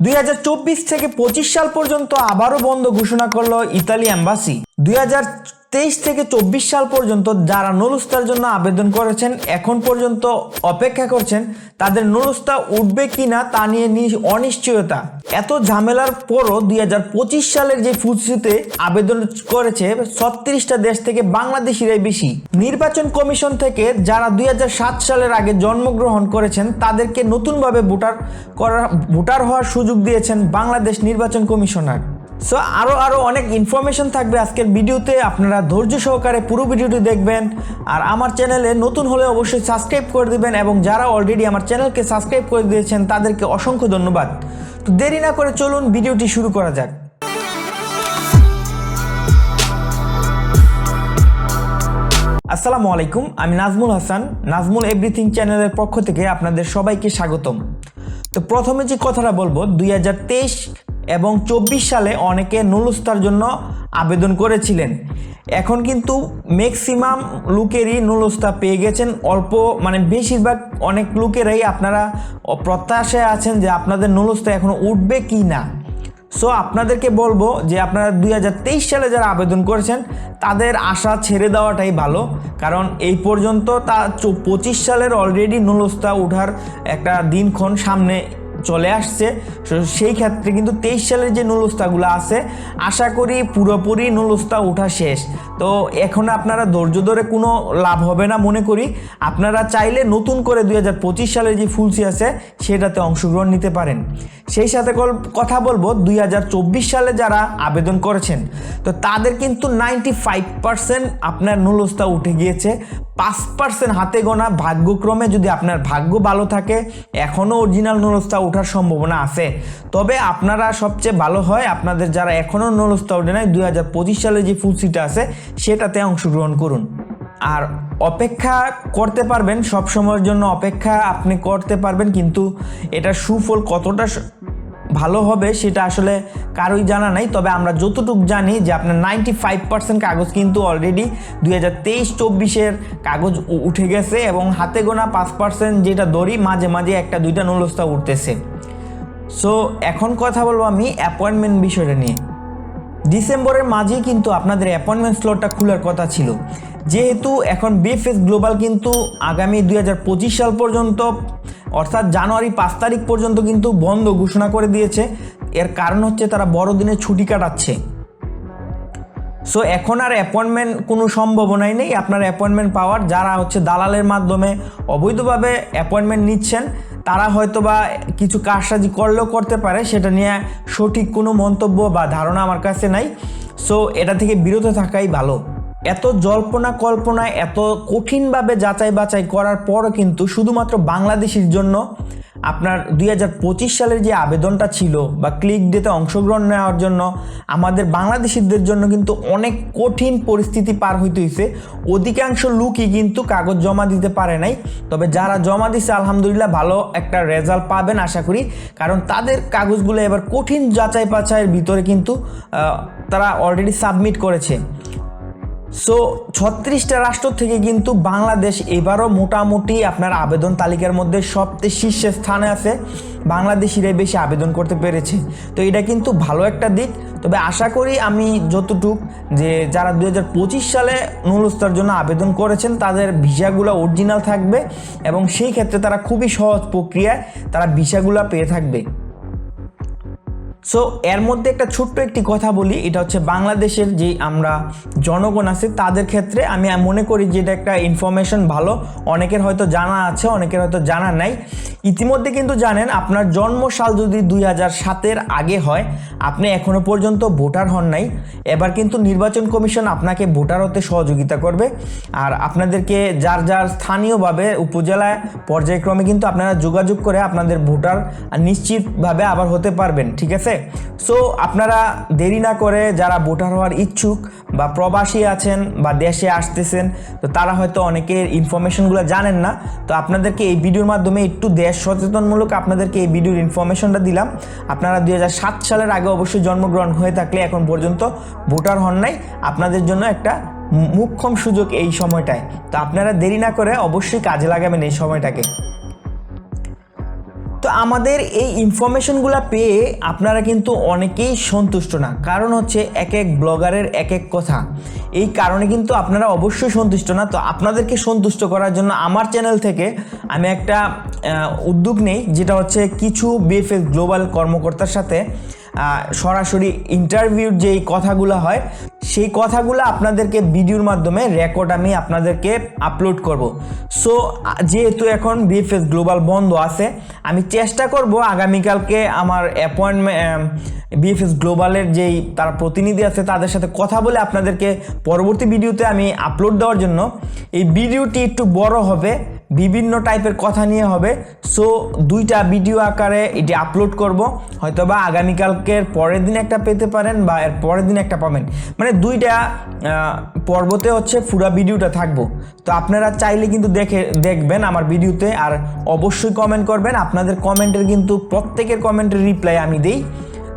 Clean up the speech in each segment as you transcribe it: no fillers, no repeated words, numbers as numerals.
2024 থেকে 25 সাল পর্যন্ত আবারও বন্ধ ঘোষণা করলো ইতালি এম্বাসি। 2023 থেকে 24 সাল পর্যন্ত যারা নুলুস্তার জন্য আবেদন করেছেন এখন পর্যন্ত অপেক্ষা করছেন তাদের নুলুস্তা উঠবে কিনা তা নিয়ে অনিশ্চয়তা। এত ঝামেলার পরও 2025 সালের যে ফুসিতে আবেদন করেছে 36টা দেশ থেকে বাংলাদেশিরাই বেশি। নির্বাচন কমিশন থেকে যারা 2007 সালের আগে জন্মগ্রহণ করেছেন তাদেরকে নতুনভাবে ভোটার হওয়ার সুযোগ দিয়েছেন বাংলাদেশ নির্বাচন কমিশনার। সো আরও অনেক ইনফরমেশন থাকবে আজকের ভিডিওতে, আপনারা ধৈর্য সহকারে পুরো ভিডিওটি দেখবেন। আর আমার চ্যানেলে নতুন হলে অবশ্যই সাবস্ক্রাইব করে দিবেন, এবং যারা অলরেডি আমার চ্যানেলকে সাবস্ক্রাইব করে দিয়েছেন তাদেরকে অসংখ্য ধন্যবাদ। তো দেরি না করে চলুন ভিডিওটি শুরু করা যাক। আসসালামু আলাইকুম, আমি নাজমুল হাসান, নাজমুল এভরিথিং চ্যানেলের পক্ষ থেকে আপনাদের সবাইকে স্বাগতম। তো প্রথমে যে কথাটা বলবো, 2023 এবং 24 সালে অনেকে নুলুস্তার জন্য আবেদন করেছিলেন। এখন কিন্তু ম্যাক্সিমাম লোকেরই নুলুস্তা পেয়ে গেছেন। বেশিরভাগ অনেক লোকেরাই আপনারা প্রত্যাশায় আছেন যে আপনাদের নুলুস্তা এখন উঠবে কি না। সো আপনাদেরকে বলবো যে আপনারা 2023 সালে যারা আবেদন করেছেন তাদের আশা ছেড়ে দেওয়াটাই ভালো, কারণ এই পর্যন্ত 25 সালের অলরেডি নুলুস্তা ওঠার একটা দিনক্ষণ সামনে চলে আসছে। সেই ক্ষেত্রে কিন্তু 23 সালের যে নুলুস্তাগুলো আছে আশা করি পুরোপুরি নুলুস্তা ওঠা শেষ। তো এখন আপনারা ধৈর্য ধরে কোনো লাভ হবে না মনে করি। আপনারা চাইলে নতুন করে 2025 সালের যে ফুলসি আছে সেটাতে অংশগ্রহণ নিতে পারেন। সেই সাথে কথা বলবো 2024 সালে যারা আবেদন করেছেন তো তাদের কিন্তু 95% আপনার নুলুস্তা উঠে গিয়েছে। 5% হাতে গোনা ভাগ্যক্রমে, যদি আপনার ভাগ্য ভালো থাকে এখনও অরিজিনাল নুলুস্তা ওঠার সম্ভাবনা আছে। তবে আপনারা সবচেয়ে ভালো হয় আপনাদের যারা এখনও নুলুস্তা ওঠে নাই 2025 সালে যে ফুলসিটা আছে সেটাতে অংশগ্রহণ করুন। আর অপেক্ষা করতে পারবেন, সব সময়ের জন্য অপেক্ষা আপনি করতে পারবেন, কিন্তু এটা সুফল কতটা ভালো হবে সেটা আসলে কারোই জানা নাই। তবে আমরা যতটুকু জানি যে আপনার 95% কাগজ কিন্তু অলরেডি 2023-24 কাগজ উঠে গেছে, এবং হাতে গোনা 5% যেটা ধরি মাঝে মাঝে একটা দুইটা নুলুস্তা উঠতেছে। সো এখন কথা বলবো আমি অ্যাপয়েন্টমেন্ট বিষয়টা নিয়ে। ডিসেম্বরের মাঝেই কিন্তু আপনাদের অ্যাপয়েন্টমেন্ট স্লটটা খোলার কথা ছিল, যেহেতু এখন বিএফএস গ্লোবাল কিন্তু আগামী 2025 সাল পর্যন্ত অর্থাৎ জানুয়ারি 5 তারিখ পর্যন্ত কিন্তু বন্ধ ঘোষণা করে দিয়েছে। এর কারণ হচ্ছে তারা বড়দিনের ছুটি কাটাচ্ছে। সো এখন আর অ্যাপয়েন্টমেন্ট কোনো সম্ভাবনাই নেই আপনার অ্যাপয়েন্টমেন্ট পাওয়ার। যারা দালালের মাধ্যমে অবৈধভাবে অ্যাপয়েন্টমেন্ট নিচ্ছেন তারা হয়তো বা কিছু কারসাজি করলেও করতে পারে, সেটা নিয়ে সঠিক কোনো মন্তব্য বা ধারণা আমার কাছে নাই। সো এটা থেকে বিরত থাকাই ভালো। এত জল্পনা কল্পনা এত কঠিনভাবে যাচাই বাছাই করার পরও কিন্তু শুধুমাত্র বাংলাদেশের জন্য আপনার 2025 সালের যে আবেদনটা ছিল বা ক্লিক ডেতে অংশগ্রহণ নেওয়ার জন্য আমাদের বাংলাদেশিদের জন্য কিন্তু অনেক কঠিন পরিস্থিতি পার হইতে হয়েছে। অধিকাংশ লোকই কিন্তু কাগজ জমা দিতে পারে নাই, তবে যারা জমা দিচ্ছে আলহামদুলিল্লাহ ভালো একটা রেজাল্ট পাবেন আশা করি, কারণ তাদের কাগজগুলো এবার কঠিন যাচাই বাছাইয়ের ভিতরে কিন্তু তারা অলরেডি সাবমিট করেছে। সো 36টা রাষ্ট্র থেকে কিন্তু বাংলাদেশ এবারও মোটামুটি আপনার আবেদন তালিকার মধ্যে সবচেয়ে শীর্ষে স্থানে আছে। বাংলাদেশিরাই বেশি আবেদন করতে পেরেছে, তো এটা কিন্তু ভালো একটা দিক। তবে আশা করি আমি যতটুক যে যারা 2025 সালে নুলুস্তার জন্য আবেদন করেছেন তাদের ভিসাগুলো অরিজিনাল থাকবে, এবং সেই ক্ষেত্রে তারা খুবই সহজ প্রক্রিয়ায় তারা ভিসাগুলো পেয়ে থাকবে। সো এর মধ্যে একটা ছোট্ট একটি কথা বলি, এটা হচ্ছে বাংলাদেশের যে আমরা জনগণ আছে তাদের ক্ষেত্রে আমি মনে করি যে এটা একটা ইনফরমেশন ভালো। অনেকের হয়তো জানা আছে, অনেকের হয়তো জানা নাই। ইতিমধ্যে কিন্তু জানেন আপনার জন্মসাল যদি 2007-এর আগে হয় আপনি এখনো পর্যন্ত ভোটার হন নাই, এবার কিন্তু নির্বাচন কমিশন আপনাকে ভোটার হতে সহযোগিতা করবে। আর আপনাদেরকে যার যার স্থানীয়ভাবে উপজেলা পর্যায়ক্রমে কিন্তু আপনারা যোগাযোগ করে আপনাদের ভোটার নিশ্চিতভাবে আবার হতে পারবেন, ঠিক আছে। সো আপনারা দেরি না করে যারা ভোটার হওয়ার ইচ্ছুক বা প্রবাসী আছেন বা দেশে আসতেছেন, তো তারা হয়তো অনেকের ইনফরমেশনগুলো জানেন না, তো আপনাদেরকে এই ভিডিওর মাধ্যমে একটু দেশ সচেতনমূলক আপনাদেরকে এই ভিডিওর ইনফরমেশনটা দিলাম। আপনারা 2007 সালের আগে অবশ্যই জন্মগ্রহণ হয়ে থাকলে এখন পর্যন্ত ভোটার হন নাই, আপনাদের জন্য একটা মোক্ষম সুযোগ এই সময়টায়। তো আপনারা দেরি না করে অবশ্যই কাজে লাগাবেন এই সময়টাকে। তো আমাদের এই ইনফরমেশনগুলো পেয়ে আপনারা কিন্তু অনেকেই সন্তুষ্ট না, কারণ হচ্ছে এক এক ব্লগারের এক এক কথা। এই কারণে কিন্তু আপনারা অবশ্যই সন্তুষ্ট না। তো আপনাদেরকে সন্তুষ্ট করার জন্য আমার চ্যানেল থেকে আমি একটা উদ্যোগ নেই, যেটা হচ্ছে কিছু বিএফএস গ্লোবাল কর্মকর্তার সাথে সরাসরি ইন্টারভিউর যেই কথাগুলো হয় সেই কথাগুলো আপনাদেরকে ভিডিওর মাধ্যমে রেকর্ড আমি আপনাদেরকে আপলোড করব। সো যেহেতু এখন বিএফএস গ্লোবাল বন্ধ আছে, আমি চেষ্টা করব আগামীকালকে আমার অ্যাপয়েন্টমেন্ট বিএফএস গ্লোবালের যেই তারা প্রতিনিধি আছে তাদের সাথে কথা বলে আপনাদেরকে পরবর্তী ভিডিওতে আমি আপলোড দেওয়ার জন্য। এই ভিডিওটি একটু বড় হবে, বিভিন্ন টাইপের কথা নিয়ে হবে। সো 2টা ভিডিও আকারে এটি আপলোড করব, হয়তোবা আগামীকালকের পরের দিন একটা পেতে পারেন বা এর পরের দিন একটা পাবেন, মানে 2টা পর্বতে হচ্ছে পুরো ভিডিওটা থাকবো। তো আপনারা চাইলে কিন্তু দেখবেন আমার ভিডিওতে, আর অবশ্যই কমেন্ট করবেন। আপনাদের কমেন্টের কিন্তু প্রত্যেকের কমেন্টের রিপ্লাই আমি দেই।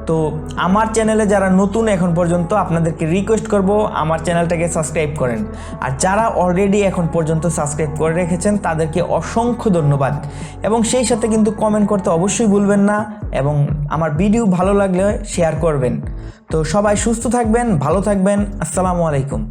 তো আমার চ্যানেলে যারা নতুন এখন পর্যন্ত, আপনাদেরকে রিকোয়েস্ট করব আমার চ্যানেলটাকে সাবস্ক্রাইব করেন, আর যারা অলরেডি এখন পর্যন্ত সাবস্ক্রাইব করে রেখেছেন তাদেরকে অসংখ্য ধন্যবাদ। এবং সেই সাথে কিন্তু কমেন্ট করতে অবশ্যই ভুলবেন না, এবং আমার ভিডিও ভালো লাগলে শেয়ার করবেন। তো সবাই সুস্থ থাকবেন, ভালো থাকবেন। আসসালামু আলাইকুম।